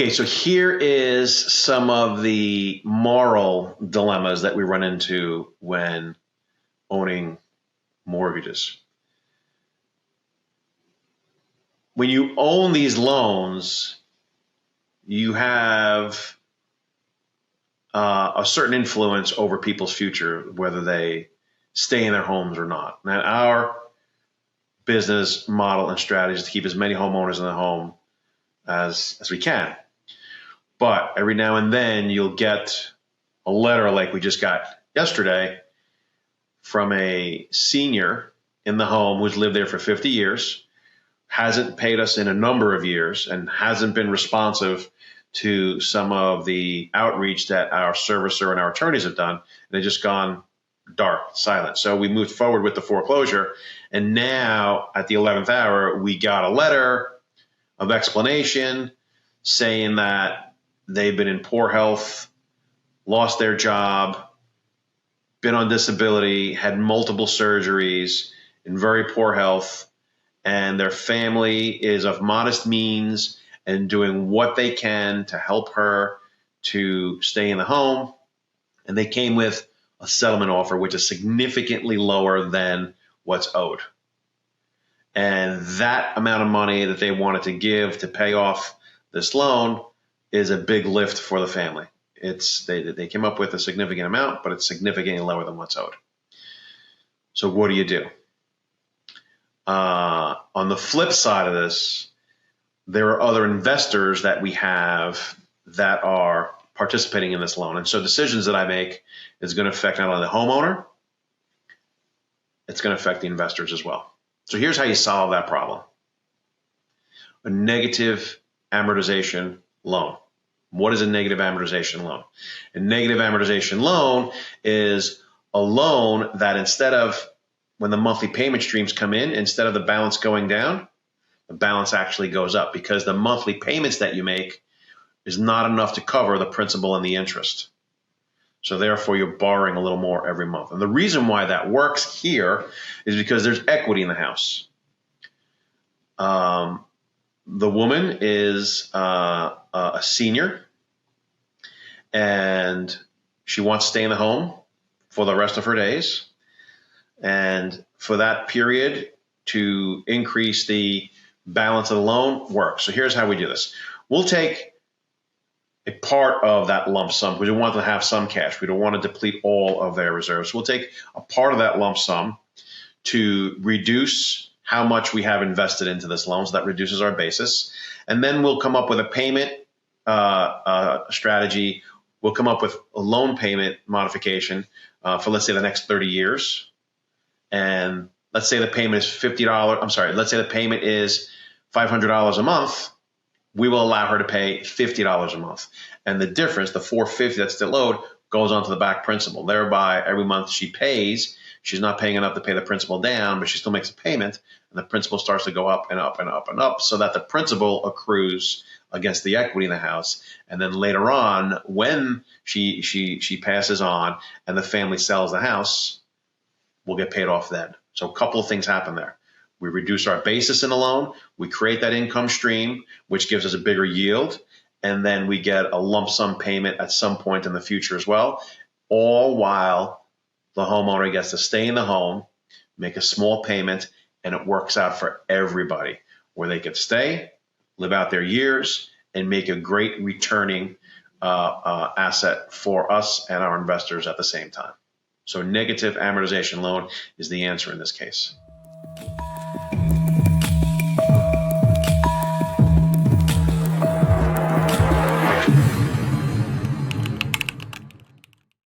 Okay, so here is some of the moral dilemmas that we run into when owning mortgages. When you own these loans, you have a certain influence over people's future, whether they stay in their homes or not. Now, our business model and strategy is to keep as many homeowners in the home as we can. But every now and then you'll get a letter like we just got yesterday from a senior in the home who's lived there for 50 years, hasn't paid us in a number of years, and hasn't been responsive to some of the outreach that our servicer and our attorneys have done. They've just gone dark, silent. So we moved forward with the foreclosure. And now at the 11th hour, we got a letter of explanation saying that they've been in poor health, lost their job, been on disability, had multiple surgeries, in very poor health, and their family is of modest means and doing what they can to help her to stay in the home. And they came with a settlement offer, which is significantly lower than what's owed. And that amount of money that they wanted to give to pay off this loan is a big lift for the family. They came up with a significant amount, but it's significantly lower than what's owed. So what do you do? On the flip side of this, there are other investors that we have that are participating in this loan. And so decisions that I make is going to affect not only the homeowner, it's going to affect the investors as well. So here's how you solve that problem. A negative amortization loan. What is a negative amortization loan? A negative amortization loan is a loan that instead of, when the monthly payment streams come in, instead of the balance going down, the balance actually goes up because the monthly payments that you make is not enough to cover the principal and the interest. So therefore, you're borrowing a little more every month. And the reason why that works here is because there's equity in the house. The woman is a senior, and she wants to stay in the home for the rest of her days. And for that period, to increase the balance of the loan works. So here's how we do this. We'll take a part of that lump sum because we want to have some cash. We don't want to deplete all of their reserves. We'll take a part of that lump sum to reduce how much we have invested into this loan. So that reduces our basis. And then we'll come up with a payment strategy. We'll come up with a loan payment modification for, let's say, the next 30 years. And let's say the payment is $50. I'm sorry. Let's say the payment is $500 a month. We will allow her to pay $50 a month. And the difference, the $450 that's still owed, goes onto the back principal. Thereby, every month she pays, she's not paying enough to pay the principal down, but she still makes a payment, and the principal starts to go up and up and up and up so that the principal accrues against the equity in the house. And then later on, when she passes on and the family sells the house, we'll get paid off then. So a couple of things happen there. We reduce our basis in the loan. We create that income stream, which gives us a bigger yield. And then we get a lump sum payment at some point in the future as well, all while the homeowner gets to stay in the home, make a small payment, and it works out for everybody, where they could stay, live out their years, and make a great returning asset for us and our investors at the same time. So negative amortization loan is the answer in this case.